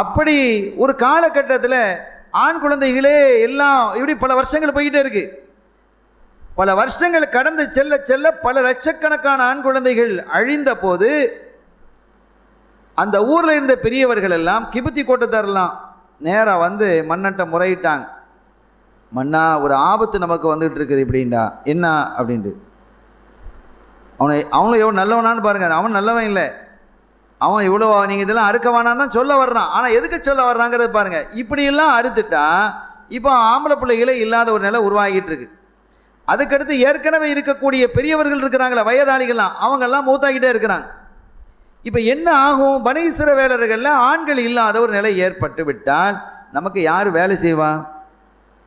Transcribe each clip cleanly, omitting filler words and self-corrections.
அப்படி ஒரு காலகட்டத்தில் ஆண் குழந்தைகளே எல்லாம் இப்படி பல வருஷங்கள் போய்கிட்டே இருக்கு. பல வருஷங்கள் கடந்து செல்ல செல்ல பல லட்சக்கணக்கான ஆண் குழந்தைகள் அழிந்த போது அந்த ஊரில் இருந்த பெரியவர்கள் எல்லாம் கிபுத்தி கோட்டத்தாரெல்லாம் நேராக வந்து மன்னன்ட்ட முறையிட்டாங்க. மன்னா, ஒரு ஆபத்து நமக்கு வந்துகிட்டு இருக்குது இப்படின்டா, என்ன அப்படின்ட்டு. அவனும் எவ்வளோ நல்லவனான்னு பாருங்க. அவன் நல்லவன் இல்லை, அவன் இவ்வளோ நீங்கள் இதெல்லாம் அறுக்க வேணான்னு தான் சொல்ல வர்றான். ஆனால் எதுக்கு சொல்ல வர்றாங்கிறது பாருங்க. இப்படியெல்லாம் அறுத்துட்டா இப்போ ஆம்பளை பிள்ளைகளே இல்லாத ஒரு நிலை உருவாகிட்டு இருக்கு. அதுக்கடுத்து ஏற்கனவே இருக்கக்கூடிய பெரியவர்கள் இருக்கிறாங்களே, வயதாளிகள்லாம், அவங்கெல்லாம் மூத்தாகிட்டே இருக்கிறாங்க. இப்போ என்ன ஆகும்? பனி இஸ்ரவேலர்களில் ஆண்கள் இல்லாத ஒரு நிலை ஏற்பட்டு விட்டால் நமக்கு யார் வேலை செய்வா?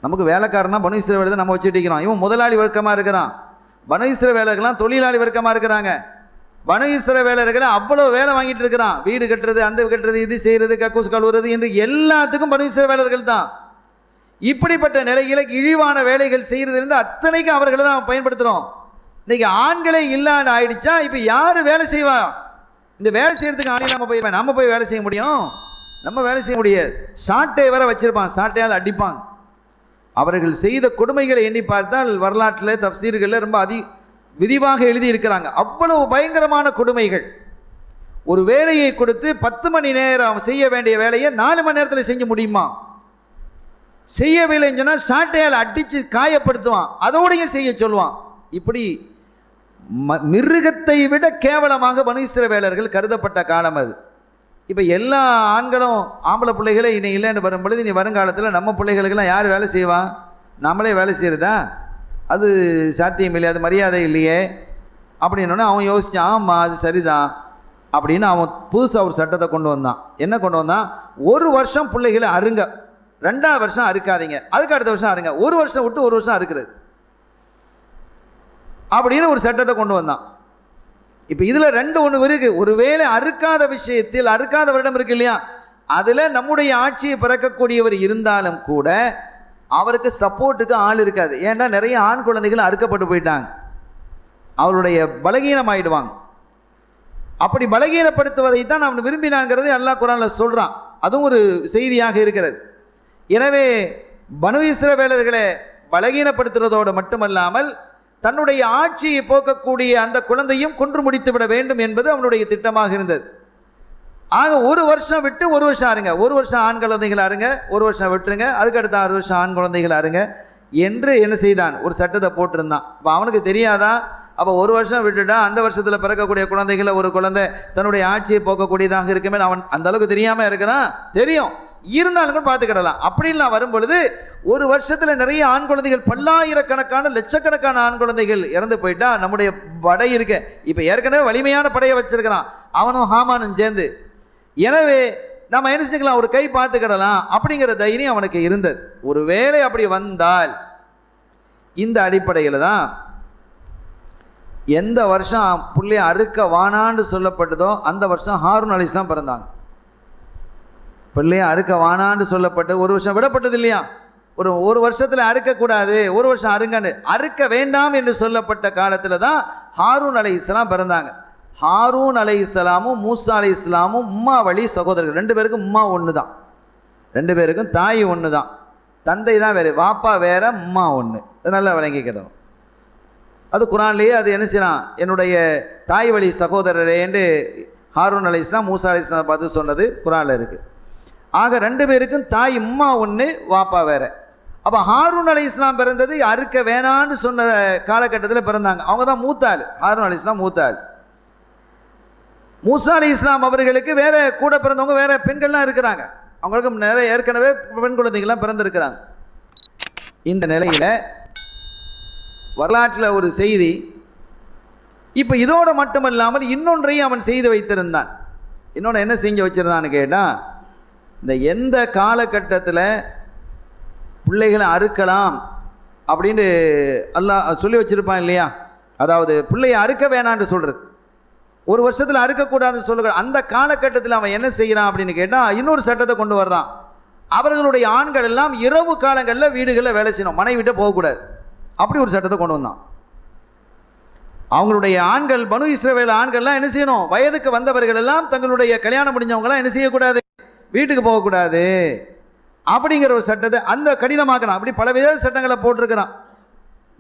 நமக்கு வேலைக்காரனா பனி இஸ்ரவேலர் தான் நம்ம வச்சுட்டு இருக்கிறோம். இவன் முதலாளி வர்க்கமாக இருக்கிறான். பனி இஸ்ரவேலர்கள்லாம் தொழிலாளி வர்க்கமாக இருக்கிறாங்க. பனி இஸ்ரவேலர்களை அவ்வளோ வேலை வாங்கிட்டு இருக்கிறான். வீடு கட்டுறது, அந்த கட்டுறது, இது செய்கிறது, கக்கூஸ் கழுவுறது என்று எல்லாத்துக்கும் பனி இஸ்ரவேலர்கள் தான். இப்படிப்பட்ட நிலையில இழிவான வேலைகள் செய்யறதுலேருந்து அத்தனைக்கும் அவர்களை தான் பயன்படுத்துகிறோம். இன்னைக்கு ஆண்களே இல்லாத ஆயிடுச்சா? இப்போ யார் வேலை செய்வா? இந்த வேலை செய்யறதுக்கு ஆணை நம்ம போய் வேலை செய்ய முடியும்? நம்ம வேலை செய்ய முடியாது. சாட்டை வர வச்சிருப்பான், சாட்டையால் அடிப்பாங்க. அவர்கள் செய்த கொடுமைகளை எண்ணி பார்த்தால் வரலாற்றில் தப்சீர்களில் ரொம்ப விரிவாக எழுதி இருக்கிறாங்க. அவ்வளவு பயங்கரமான கொடுமைகள். ஒரு வேலையை கொடுத்து 10 மணி நேரம் செய்ய வேண்டிய வேலையை 4 மணி நேரத்தில் செஞ்ச முடியுமா? செய்யவில்லைன்னு சொன்னால் சாட்டையால் அடித்து காயப்படுத்துவான், அதோடையும் செய்ய சொல்லுவான். இப்படி மிருகத்தை விட கேவலமாக பனி இஸ்ரவேலர்கள் கருதப்பட்ட காலம் அது. இப்போ எல்லா ஆண்களும் ஆம்பளை பிள்ளைகளே இனி இல்லைன்னு வரும்பொழுது இனி வருங்காலத்தில் நம்ம பிள்ளைகளுக்கெல்லாம் யார் வேலை செய்வா? நம்மளே வேலை செய்கிறதா? அது சாத்தியம் இல்லை, அது மரியாதை இல்லையே அப்படின்னோடனே அவன் யோசிச்சான். ஆமாம், அது சரிதான் அப்படின்னு அவன் புதுசாக ஒரு சட்டத்தை கொண்டு வந்தான். என்ன கொண்டு வந்தான்? 1 வருஷம் பிள்ளைகளை அருங்க, 2ஆவது வருஷம் அறுக்காதீங்க, அதுக்கு அடுத்த வருஷம் அருங்க, 1 வருஷம் விட்டு 1 வருஷம் அறுக்கிறது அப்படின்னு ஒரு சட்டத்தை கொண்டு வந்தான். இப்போ இதில் 2 ஒன்று இருக்கு. ஒருவேளை அறுக்காத விஷயத்தில், அறுக்காத வருடம் இருக்கு இல்லையா, அதில் நம்முடைய ஆட்சியை பிறக்கக்கூடியவர் இருந்தாலும் கூட அவருக்கு சப்போர்ட்டுக்கு ஆள் இருக்காது. ஏன்னா நிறைய ஆண் குழந்தைகள் அறுக்கப்பட்டு போயிட்டாங்க, அவருடைய பலகீனம் ஆயிடுவாங்க. அப்படி பலகீனப்படுத்துவதை தான் அவன் விரும்பினாங்கிறது அல்லாஹ் குர்ஆன்ல சொல்றான். அதுவும் ஒரு செய்தியாக இருக்கிறது. எனவே பனு இஸ்ரவேலர்களை பலகீனப்படுத்துவதோடு மட்டுமல்லாமல் தன்னுடைய ஆட்சியை போக்கக்கூடிய அந்த குழந்தையும் கொன்று முடித்து விட வேண்டும் என்பது அவனுடைய திட்டமாக இருந்தது. ஆக 1 வருஷம் விட்டு 1 வருஷம் அருங்க, 1 வருஷம் ஆண் குழந்தைகள் அருங்க, 1 வருஷம் விட்டுருங்க, அதுக்கடுத்த 6 வருஷம் ஆண் குழந்தைகள் அருங்க என்று என்ன செய்தான்? ஒரு சட்டத்தை போட்டிருந்தான். அப்போ அவனுக்கு தெரியாதா? அப்போ 1 வருஷம் விட்டுட்டா அந்த வருஷத்தில் பிறக்கக்கூடிய குழந்தைகளை ஒரு குழந்தை தன்னுடைய ஆட்சியை போக்கக்கூடியதாக இருக்குமே, அவன் அந்த அளவுக்கு தெரியாமல் இருக்கிறான். தெரியும், இருந்தாலும் கூட பார்த்துக்கிடலாம். அப்படின்லாம் வரும் பொழுது 1 வருஷத்தில் நிறைய ஆண் குழந்தைகள், பல்லாயிரக்கணக்கான லட்சக்கணக்கான ஆண் குழந்தைகள் இறந்து போயிட்டா நம்முடைய படை இருக்க, இப்போ ஏற்கனவே வலிமையான படையை வச்சிருக்கிறான் அவனும் ஹாமானும் சேர்ந்து. எனவே நம்ம என்ன செஞ்சுக்கலாம்? ஒரு கை பார்த்துக்கிடலாம் அப்படிங்கிற தைரியம் அவனுக்கு இருந்தது. ஒரு வேளை அப்படி வந்தால் இந்த அடிப்படையில் தான் எந்த வருஷம் புள்ளைய அறுக்க வானான்னு சொல்லப்பட்டதோ அந்த வருஷம் ஹாரூன் அலைஹிஸ்ஸலாம் பிறந்தாங்க. பிள்ளைய அறுக்க வானான்னு சொல்லப்பட்டு 1 வருஷம் விடப்பட்டது இல்லையா? ஒரு வருஷத்தில் அறுக்கக்கூடாது, 1 வருஷம் அறுங்கன்னு, அறுக்க வேண்டாம் என்று சொல்லப்பட்ட காலத்தில் தான் ஹாரூன் அலைஹிஸ்ஸலாம் பிறந்தாங்க. ஹாரூன் அலைஹிஸ்ஸலாமும் மூசா அலைஹிஸ்ஸலாமும் உம்மா வழி சகோதரர்கள். 2 பேருக்கும் உம்மா ஒன்று தான், 2 பேருக்கும் தாய் ஒன்று தான், தந்தை தான் வேறு, வாப்பா வேற, உம்மா ஒன்று. நல்லா விளங்கிக்கிடணும். அது குர்ஆன்லேயே அது என்ன செய்யலாம்? என்னுடைய தாய் வழி சகோதரரேன்னு ஹாரூன் அலைஹிஸ்ஸலாம் மூசா அலைஹிஸ்ஸலாம் பார்த்து சொன்னது குர்ஆனில் இருக்குது. ஆக 2 பேருக்கும் தாய் உம்மா ஒன்று, வாப்பா வேற. அப்போ ஹாரூன் அலைஹிஸ்ஸலாம் பிறந்தது அறுக்க வேணான்னு சொன்ன காலகட்டத்தில் பிறந்தாங்க. அவங்க தான் மூத்தாள். ஹாரூன் அலைஹிஸ்ஸலாம் மூத்தாள். மூசா அலைஹிஸ்ஸலாம் அவர்களுக்கு வேற கூட பிறந்தவங்க வேற பெண்கள்லாம் இருக்கிறாங்க. அவங்களுக்கு நிறைய ஏற்கனவே பெண் குழந்தைகள்லாம் பிறந்திருக்கிறாங்க. இந்த நிலையில வரலாற்றில் ஒரு செய்தி. இப்போ இதோடு மட்டுமல்லாமல் இன்னொன்றையும் அவன் செய்து வைத்திருந்தான். இன்னொன்று என்ன செஞ்சு வச்சிருந்தான்னு கேட்டால், இந்த எந்த காலகட்டத்தில் பிள்ளைகளை அறுக்கலாம் அப்படின்னு அல்லாஹ் சொல்லி வச்சிருப்பான் இல்லையா? அதாவது பிள்ளையை அறுக்க வேணான்னு சொல்கிறது, 1 வருஷத்தில் அறுக்கக்கூடாதுன்னு சொல்லுகிற அந்த காலகட்டத்தில் அவன் என்ன செய்கிறான் அப்படின்னு கேட்டால் இன்னொரு சட்டத்தை கொண்டு வர்றான். அவர்களுடைய ஆண்கள் எல்லாம் இரவு காலங்களில் வீடுகளில் வேலை செய்யணும், மனைவிட்ட போகக்கூடாது. அப்படி ஒரு சட்டத்தை கொண்டு வந்தான். அவங்களுடைய ஆண்கள், பனு இஸ்ரவேல் ஆண்கள்லாம் என்ன செய்யணும்? வயதுக்கு வந்தவர்கள் எல்லாம் தங்களுடைய கல்யாணம் முடிஞ்சவங்களாம் என்ன செய்யக்கூடாது? வீட்டுக்கு போகக்கூடாது அப்படிங்கிற ஒரு சட்டத்தை அந்த கடினமாக்குறான். அப்படி பல வித சட்டங்களை போட்டிருக்கிறான்.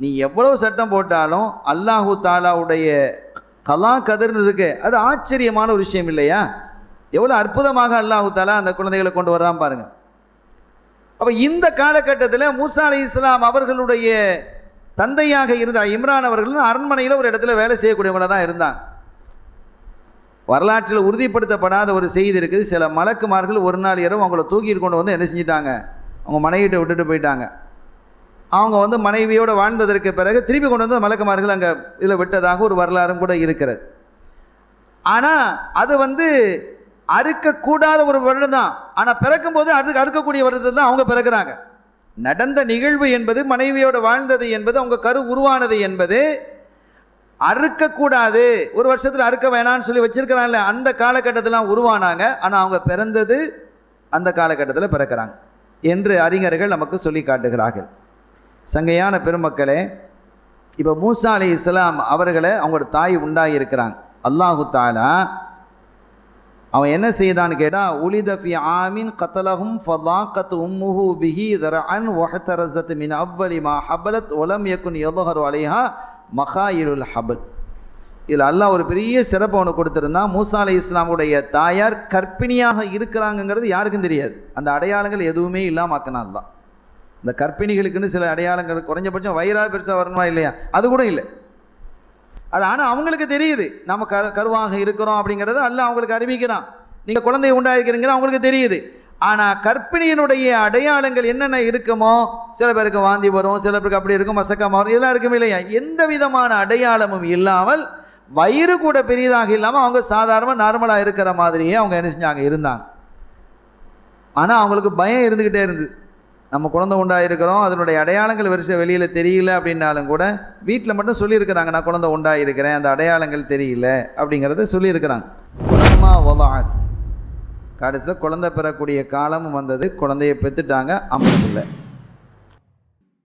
நீ எவ்வளவு சட்டம் போட்டாலும் அல்லாஹு தாலாவுடைய கலா கதிர்னு இருக்கு, அது ஆச்சரியமான ஒரு விஷயம் இல்லையா? எவ்வளோ அற்புதமாக அல்லாஹு தாலா அந்த குழந்தைகளை கொண்டு வர்றான் பாருங்க. அப்போ இந்த காலகட்டத்தில் மூசா அலைஹிஸ்ஸலாம் அவர்களுடைய தந்தையாக இருந்த இம்ரான் அவர்கள் அரண்மனையில் ஒரு இடத்துல வேலை செய்யக்கூடியவங்கள தான் இருந்தாங்க. வரலாற்றில் உறுதிப்படுத்தப்படாத ஒரு செய்தி இருக்குது. சில மலக்குமார்கள் ஒரு நாள் இரவு அவங்கள தூக்கிட்டு கொண்டு வந்து என்ன செஞ்சிட்டாங்க, அவங்க மனைவிட்ட விட்டுட்டு போயிட்டாங்க. அவங்க வந்து மனைவியோடு வாழ்ந்ததற்கு பிறகு திருப்பி கொண்டு வந்து மலக்குமார்கள் அங்கே இதில் விட்டதாக ஒரு வரலாறும் கூட இருக்கிறது. ஆனால் அது வந்து அறுக்கக்கூடாத ஒரு வருடம் தான். ஆனால் பிறக்கும் போது அறுக்கக்கூடிய வருடத்தில் தான் அவங்க பிறக்கிறாங்க. நடந்த நிகழ்வு என்பது, மனைவியோடு வாழ்ந்தது என்பது, அவங்க கரு உருவானது என்பது அறுக்கக்கூடாது, ஒரு வருஷத்தில் அறுக்க வேணான்னு சொல்லி வச்சிருக்கிறாங்கல்ல, அந்த காலகட்டத்தில் உருவானாங்க. ஆனால் அவங்க பிறந்தது அந்த காலகட்டத்தில் பிறக்கிறாங்க என்று அறிஞர்கள் நமக்கு சொல்லி காட்டுகிறார்கள். சங்கையான பெருமக்களே, இப்போ மூசா அலைஹிஸ்ஸலாம் அவர்களை அவங்களோட தாய் உண்டாகி இருக்கிறாங்க. அல்லாஹு தாலா அவன் என்ன செய்தான்னு கேட்டால், உலித ஃபி ஆமின் கத்தலஹும் ஃபதாகத் உம்முஹு பிஹி தரஅன் வஹ்தரஸத் மின் அவ்வலி மா ஹபலத் வலம் யகுன் யظஹரு அலைஹா மகாயிலுல் ஹபல். இதில் அல்லாஹ் ஒரு பெரிய சிறப்பு அவனுக்கு கொடுத்துருந்தான். மூசா அலைஹிஸ்ஸலாமுடைய தாயார் கர்ப்பிணியாக இருக்கிறாங்கிறது யாருக்கும் தெரியாது. அந்த அடையாளங்கள் எதுவுமே இல்லாமல் ஆக்கினான் தான். இந்த கர்ப்பிணிகளுக்குன்னு சில அடையாளங்கள், குறைஞ்சபட்சம் வயிறாக பெருசாக வரணுமா இல்லையா, அது கூட இல்லை. அது ஆனால் அவங்களுக்கு தெரியுது நம்ம கருவாக இருக்கிறோம் அப்படிங்கிறது அல்லாஹ் அவங்களுக்கு அறிவிக்கிறான். நீங்கள் குழந்தைய உண்டாயிருக்கிறீங்க அவங்களுக்கு தெரியுது. ஆனால் கர்ப்பிணியினுடைய அடையாளங்கள் என்னென்ன இருக்குமோ, சில பேருக்கு வாந்தி வரும், சில பேருக்கு அப்படி இருக்கும், மசக்கமாக வரும், இதெல்லாம் இருக்குமே இல்லையா, எந்த விதமான அடையாளமும் இல்லாமல், வயிறு கூட பெரியதாக இல்லாமல் அவங்க சாதாரணமாக நார்மலாக இருக்கிற மாதிரியே அவங்க என்ன செஞ்சாங்க, இருந்தாங்க. ஆனால் அவங்களுக்கு பயம் இருந்துக்கிட்டே இருந்தது. நம்ம குழந்தை உண்டாயிருக்கிறோம், அதனுடைய அடையாளங்கள் வெளியில் தெரியல அப்படின்னாலும் கூட வீட்டில் மட்டும் சொல்லியிருக்கிறாங்க, நான் குழந்தை உண்டாயிருக்கிறேன், அந்த அடையாளங்கள் தெரியல அப்படிங்கிறத சொல்லியிருக்கிறாங்க. கடைசியில் குழந்தை பெறக்கூடிய காலமும் வந்தது. குழந்தைய பெற்றுட்டாங்க, அம்மா இல்லை.